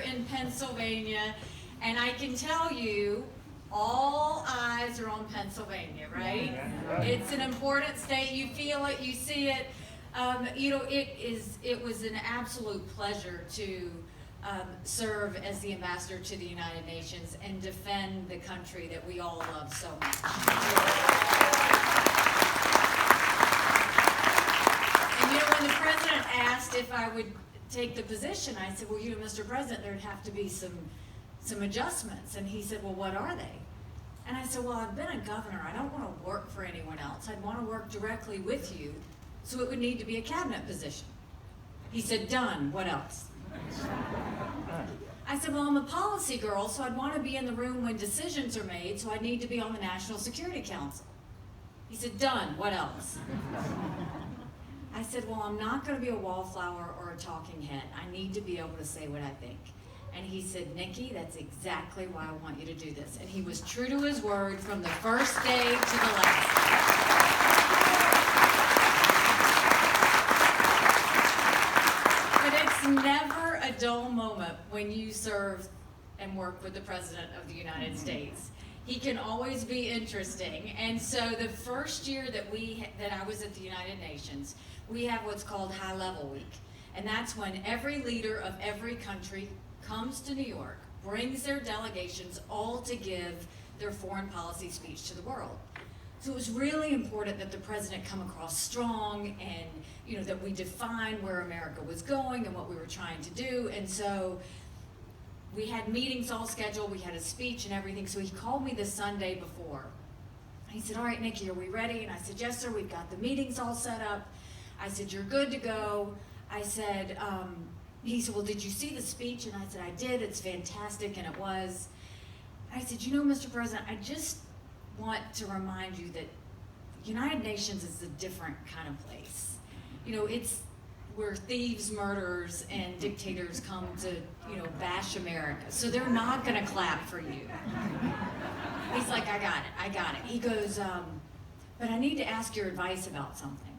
in Pennsylvania, and I can tell you, all eyes are on Pennsylvania, right? It's an important state. You feel it, you see it. It was an absolute pleasure to serve as the ambassador to the United Nations and defend the country that we all love so much. And when the president asked if I would take the position, I said, well, Mr. President, there'd have to be some adjustments. And he said, well, what are they? And I said, well, I've been a governor. I don't want to work for anyone else. I'd want to work directly with you, so it would need to be a cabinet position. He said, done. What else? I said, well, I'm a policy girl, so I'd want to be in the room when decisions are made, so I'd need to be on the National Security Council. He said, done. What else? I said, well, I'm not going to be a wallflower or a talking head. I need to be able to say what I think. And he said, Nikki, that's exactly why I want you to do this. And he was true to his word from the first day to the last. But it's never a dull moment when you serve and work with the President of the United States. He can always be interesting. And so the first year that I was at the United Nations, we have what's called High Level Week. And that's when every leader of every country comes to New York, brings their delegations all to give their foreign policy speech to the world. So it was really important that the president come across strong and that we define where America was going and what we were trying to do. And so we had meetings all scheduled, we had a speech and everything. So he called me the Sunday before. He said, all right, Nikki, are we ready? And I said, yes, sir, we've got the meetings all set up. I said, you're good to go. I said, he said, well, did you see the speech? And I said, I did, it's fantastic, and it was. I said, Mr. President, I just want to remind you that the United Nations is a different kind of place. It's where thieves, murderers, and dictators come to, bash America. So they're not gonna clap for you. He's like, I got it. He goes, but I need to ask your advice about something.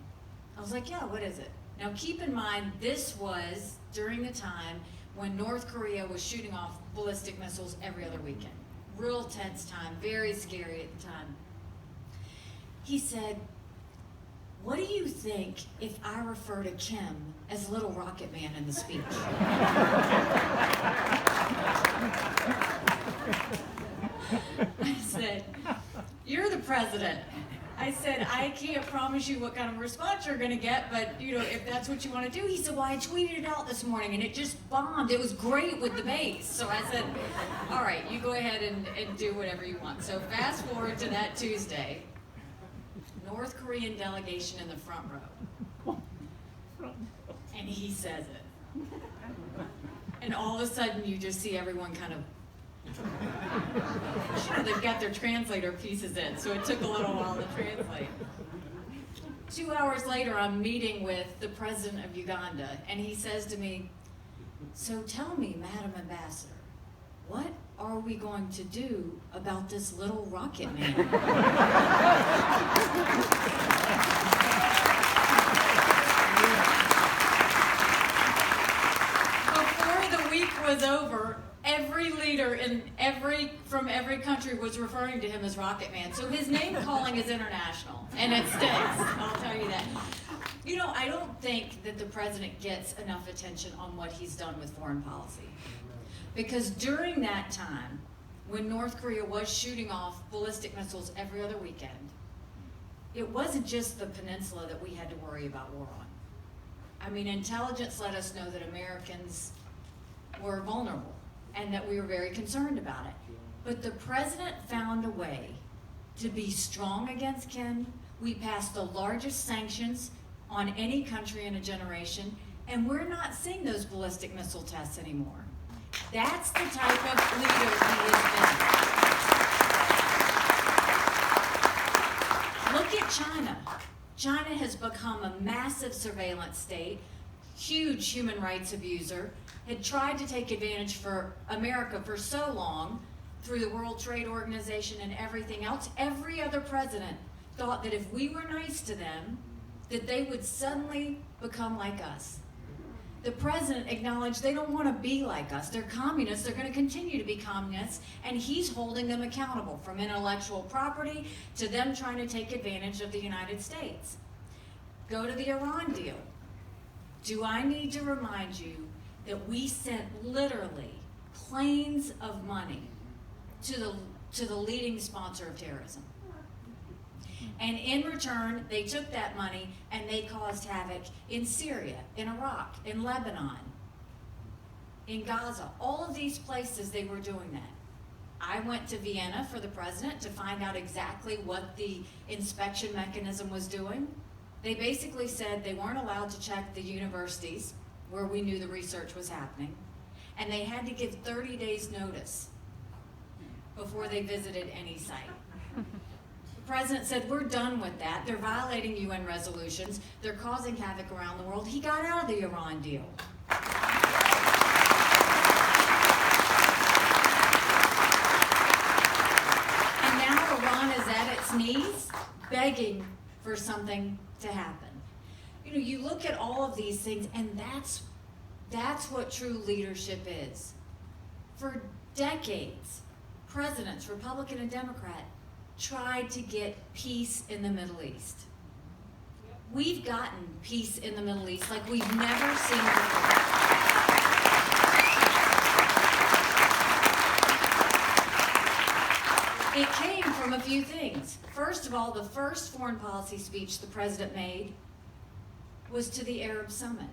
I was like, yeah, what is it? Now keep in mind, this was during the time when North Korea was shooting off ballistic missiles every other weekend. Real tense time, very scary at the time. He said, what do you think if I refer to Kim as Little Rocket Man in the speech? I said, you're the president. I said, I can't promise you what kind of response you're gonna get, but if that's what you wanna do. He said, well, I tweeted it out this morning and it just bombed. It was great with the base. So I said, all right, you go ahead and do whatever you want. So fast forward to that Tuesday, North Korean delegation in the front row. And he says it. And all of a sudden you just see everyone kind of, they've got their translator pieces in, so it took a little while to translate. 2 hours later, I'm meeting with the president of Uganda, and he says to me, so tell me, Madam Ambassador, what are we going to do about this little rocket man? Before the week was over, every leader from every country was referring to him as Rocket Man. So his name calling is international, and it sticks, I'll tell you that. I don't think that the president gets enough attention on what he's done with foreign policy. Because during that time, when North Korea was shooting off ballistic missiles every other weekend, it wasn't just the peninsula that we had to worry about war on. I mean, intelligence let us know that Americans were vulnerable and that we were very concerned about it. But the president found a way to be strong against Kim. We passed the largest sanctions on any country in a generation, and we're not seeing those ballistic missile tests anymore. That's the type of leader he has been. Look at China. China has become a massive surveillance state, huge human rights abuser, had tried to take advantage for America for so long through the World Trade Organization and everything else. Every other president thought that if we were nice to them, that they would suddenly become like us. the president acknowledged they don't want to be like us. They're communists. They're going to continue to be communists, and he's holding them accountable, from intellectual property to them trying to take advantage of the United States. Go to the Iran deal. Do I need to remind you that we sent literally planes of money to the leading sponsor of terrorism? And in return, they took that money and they caused havoc in Syria, in Iraq, in Lebanon, in Gaza. All of these places they were doing that. I went to Vienna for the president to find out exactly what the inspection mechanism was doing. They basically said they weren't allowed to check the universities where we knew the research was happening, and they had to give 30 days notice before they visited any site. The president said, we're done with that. They're violating UN resolutions. They're causing havoc around the world. He got out of the Iran deal. And now Iran is at its knees, begging for something to happen. You know, you look at all of these things, and that's what true leadership is. For decades, presidents, Republican and Democrat, tried to get peace in the Middle East. We've gotten peace in the Middle East like we've never seen before. It came from a few things. First of all, the first foreign policy speech the president made was to the Arab Summit.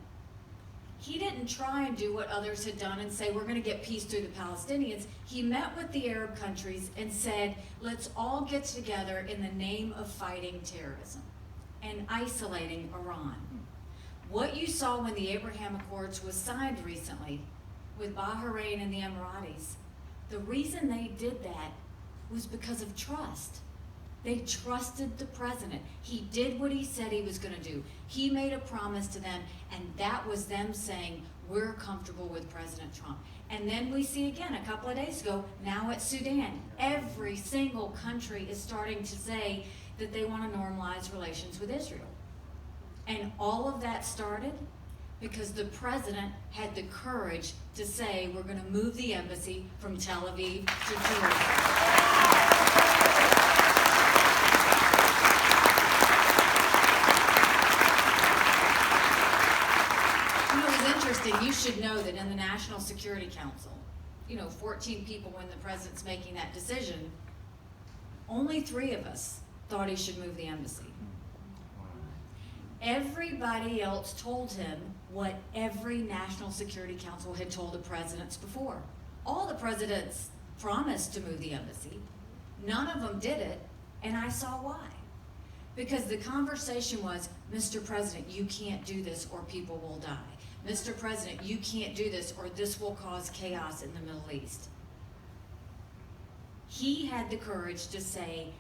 He didn't try and do what others had done and say, we're going to get peace through the Palestinians. He met with the Arab countries and said, let's all get together in the name of fighting terrorism and isolating Iran. What you saw when the Abraham Accords was signed recently with Bahrain and the Emiratis, the reason they did that was because of trust. They trusted the president. He did what he said he was going to do. He made a promise to them, and that was them saying, we're comfortable with President Trump. And then we see again, a couple of days ago, now it's Sudan. Every single country is starting to say that they want to normalize relations with Israel. And all of that started because the president had the courage to say, we're going to move the embassy from Tel Aviv to Jerusalem. You should know that in the National Security Council, 14 people when the president's making that decision, only 3 of us thought he should move the embassy. Everybody else told him what every National Security Council had told the presidents before. All the presidents promised to move the embassy. None of them did it, and I saw why. Because the conversation was, Mr. President, you can't do this or people will die. Mr. President, you can't do this or this will cause chaos in the Middle East. He had the courage to say,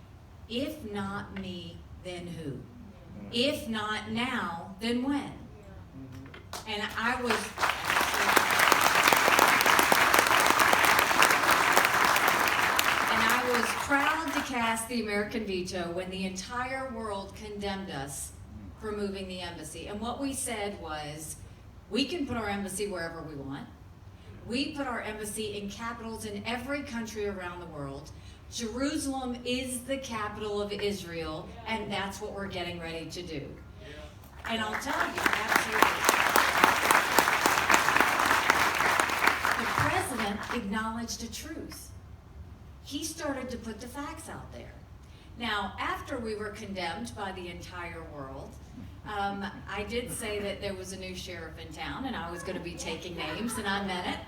if not me, then who? If not now, then when? And I was proud to cast the American veto when the entire world condemned us for moving the embassy. And what we said was, we can put our embassy wherever we want. We put our embassy in capitals in every country around the world. Jerusalem is the capital of Israel, and that's what we're getting ready to do. And I'll tell you, absolutely. The president acknowledged a truth. He started to put the facts out there. Now, after we were condemned by the entire world, I did say that there was a new sheriff in town and I was going to be taking names, and I meant it.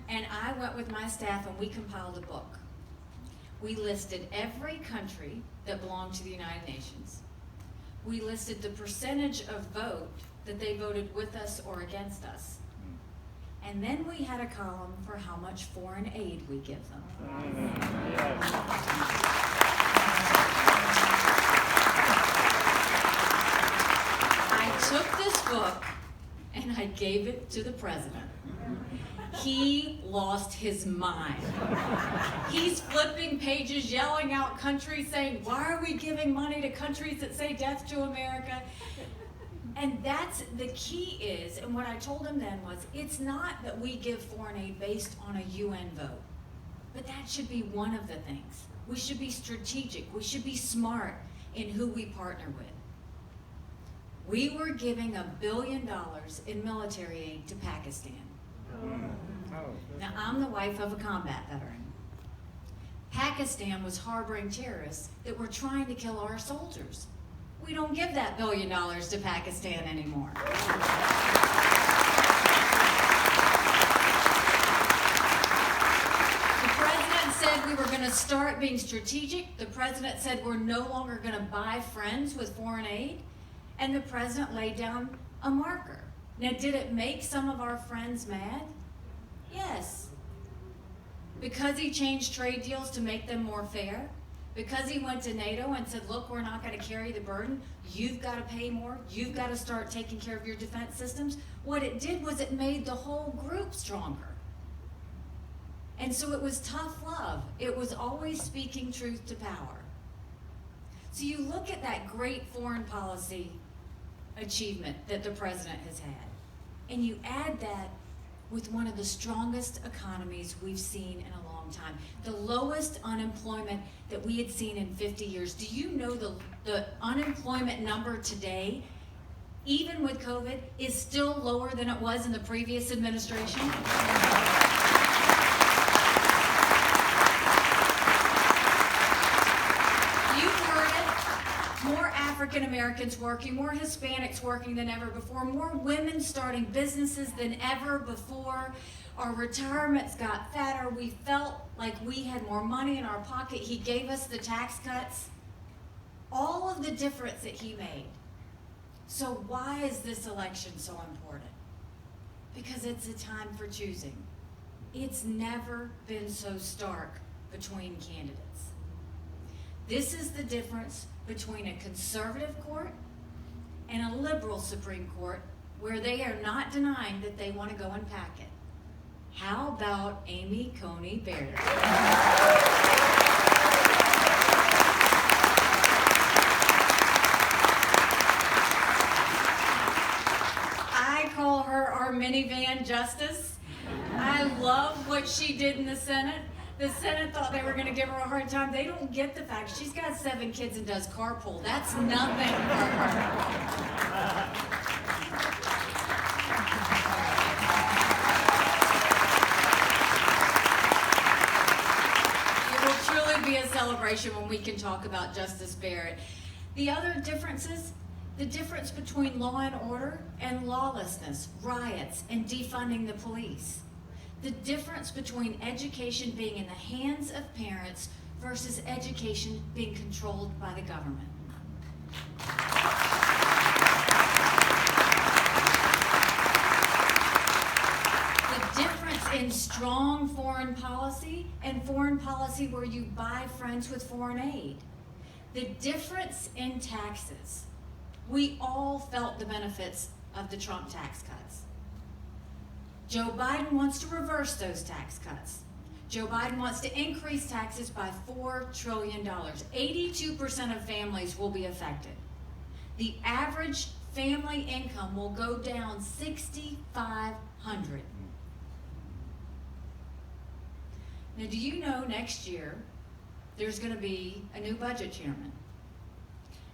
And I went with my staff and we compiled a book. We listed every country that belonged to the United Nations. We listed the percentage of vote that they voted with us or against us. And then we had a column for how much foreign aid we give them. I took this book and I gave it to the president. He lost his mind. He's flipping pages, yelling out countries, saying, why are we giving money to countries that say death to America? And that's the key is, and what I told him then was, it's not that we give foreign aid based on a UN vote, but that should be one of the things. We should be strategic. We should be smart in who we partner with. We were giving $1 billion in military aid to Pakistan. Now, I'm the wife of a combat veteran. Pakistan was harboring terrorists that were trying to kill our soldiers. We don't give that $1 billion to Pakistan anymore. The president said we were going to start being strategic. The president said we're no longer going to buy friends with foreign aid. And the president laid down a marker. Now, did it make some of our friends mad? Yes. Because he changed trade deals to make them more fair? Because he went to NATO and said, look, we're not going to carry the burden. You've got to pay more. You've got to start taking care of your defense systems. What it did was it made the whole group stronger. And so it was tough love. It was always speaking truth to power. So you look at that great foreign policy achievement that the president has had, and you add that with one of the strongest economies we've seen in a long time, the lowest unemployment that we had seen in 50 years. Do you know the unemployment number today, even with COVID, is still lower than it was in the previous administration? African Americans working, more Hispanics working than ever before, more women starting businesses than ever before. Our retirements got fatter. We felt like we had more money in our pocket. He gave us the tax cuts. All of the difference that he made. So why is this election so important? Because it's a time for choosing. It's never been so stark between candidates. This is the difference between a conservative court and a liberal Supreme Court, where they are not denying that they want to go and pack it. How about Amy Coney Barrett? I call her our minivan justice. I love what she did in the Senate. The Senate thought they were going to give her a hard time. They don't get the fact she's got 7 kids and does carpool. That's nothing for her. It will truly be a celebration when we can talk about Justice Barrett. The other differences, the difference between law and order and lawlessness, riots, and defunding the police. The difference between education being in the hands of parents versus education being controlled by the government. The difference in strong foreign policy and foreign policy where you buy friends with foreign aid. The difference in taxes. We all felt the benefits of the Trump tax cuts. Joe Biden wants to reverse those tax cuts. Joe Biden wants to increase taxes by $4 trillion. 82% of families will be affected. The average family income will go down $6,500. Now, do you know next year there's going to be a new budget chairman?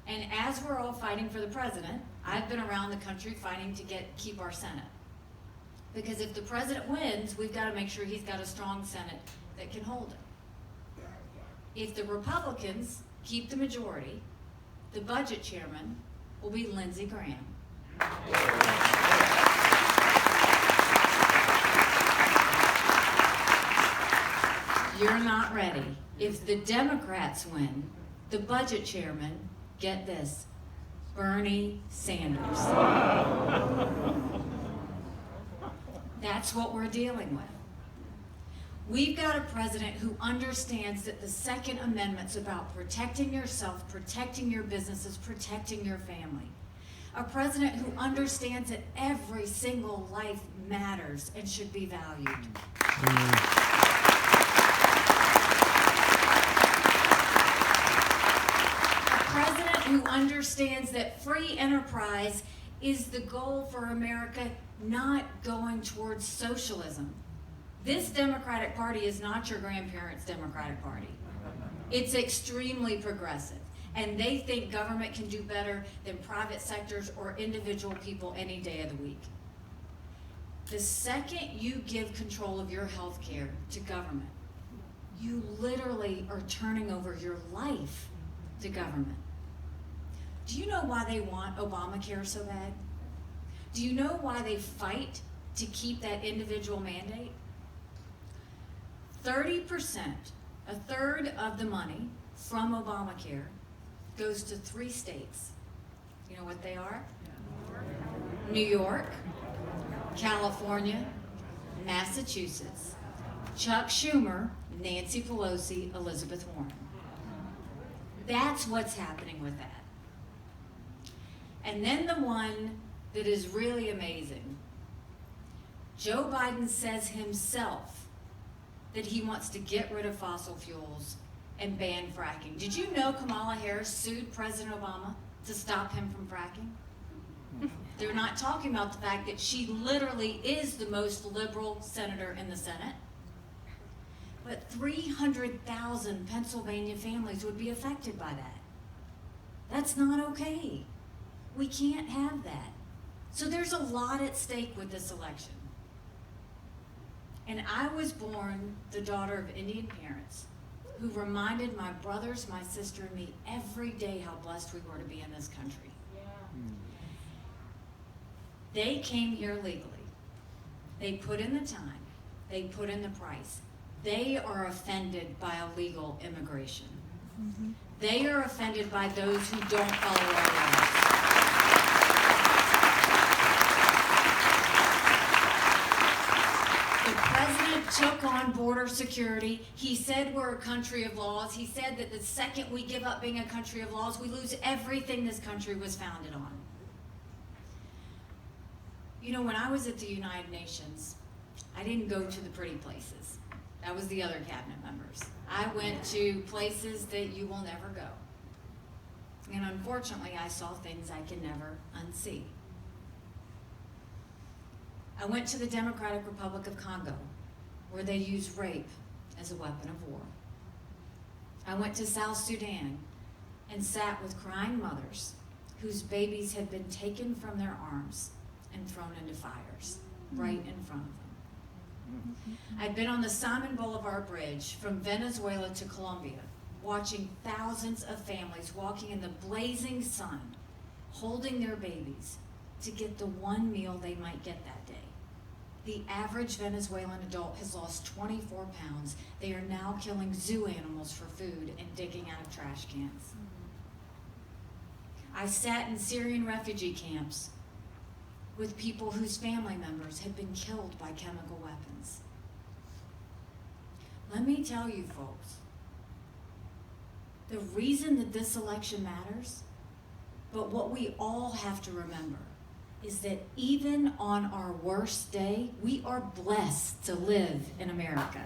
And as we're all fighting for the president, I've been around the country fighting to keep our Senate. Because if the president wins, we've got to make sure he's got a strong Senate that can hold him. If the Republicans keep the majority, the budget chairman will be Lindsey Graham. You're not ready. If the Democrats win, the budget chairman, get this, Bernie Sanders. That's what we're dealing with. We've got a president who understands that the Second Amendment's about protecting yourself, protecting your businesses, protecting your family. A president who understands that every single life matters and should be valued. A president who understands that free enterprise is the goal for America not going towards socialism. This Democratic Party is not your grandparents' Democratic Party. It's extremely progressive, and they think government can do better than private sectors or individual people any day of the week. The second you give control of your health care to government, you literally are turning over your life to government. Do you know why they want Obamacare so bad? Do you know why they fight to keep that individual mandate? 30%, a third of the money from Obamacare goes to 3 states. You know what they are? New York, California, Massachusetts, Chuck Schumer, Nancy Pelosi, Elizabeth Warren. That's what's happening with that. And then the one that is really amazing, Joe Biden says himself that he wants to get rid of fossil fuels and ban fracking. Did you know Kamala Harris sued President Obama to stop him from fracking? They're not talking about the fact that she literally is the most liberal senator in the Senate. But 300,000 Pennsylvania families would be affected by that. That's not okay. We can't have that. So there's a lot at stake with this election. And I was born the daughter of Indian parents who reminded my brothers, my sister, and me every day how blessed we were to be in this country. They came here legally. They put in the time. They put in the price. They are offended by illegal immigration. They are offended by those who don't follow our laws. The president took on border security. He said we're a country of laws. He said that the second we give up being a country of laws, we lose everything this country was founded on. You know, when I was at the United Nations, I didn't go to the pretty places. That was the other cabinet members. I went to places that you will never go. And unfortunately, I saw things I can never unsee. I went to the Democratic Republic of Congo, where they use rape as a weapon of war. I went to South Sudan and sat with crying mothers whose babies had been taken from their arms and thrown into fires right in front of them. I'd been on the Simon Bolivar Bridge from Venezuela to Colombia, watching thousands of families walking in the blazing sun, holding their babies to get the one meal they might get that day. The average Venezuelan adult has lost 24 pounds. They are now killing zoo animals for food and digging out of trash cans. I sat in Syrian refugee camps with people whose family members had been killed by chemical weapons. Let me tell you, folks, the reason that this election matters, but what we all have to remember, is that even on our worst day, we are blessed to live in America.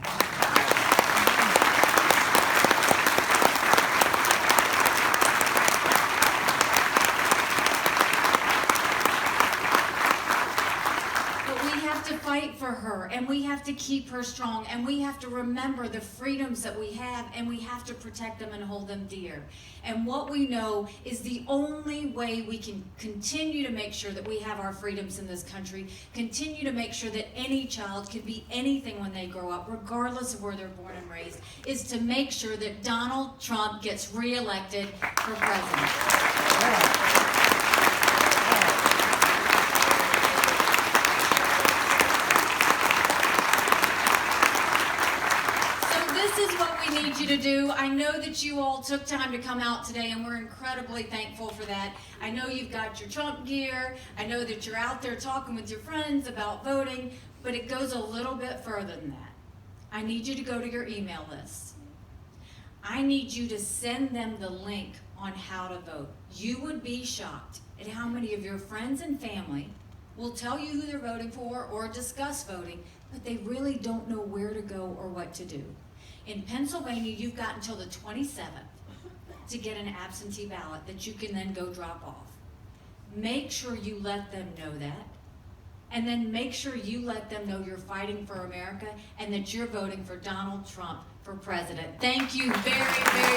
Fight for her, and we have to keep her strong, and we have to remember the freedoms that we have, and we have to protect them and hold them dear. And what we know is the only way we can continue to make sure that we have our freedoms in this country, continue to make sure that any child can be anything when they grow up, regardless of where they're born and raised, is to make sure that Donald Trump gets reelected for president. You to do. I know that you all took time to come out today, and we're incredibly thankful for that. I know you've got your Trump gear. I know that you're out there talking with your friends about voting, but it goes a little bit further than that. I need you to go to your email list. I need you to send them the link on how to vote. You would be shocked at how many of your friends and family will tell you who they're voting for or discuss voting, but they really don't know where to go or what to do. In Pennsylvania, you've got until the 27th to get an absentee ballot that you can then go drop off. make sure you let them know that. And then make sure you let them know you're fighting for America and that you're voting for Donald Trump for president. Thank you very, very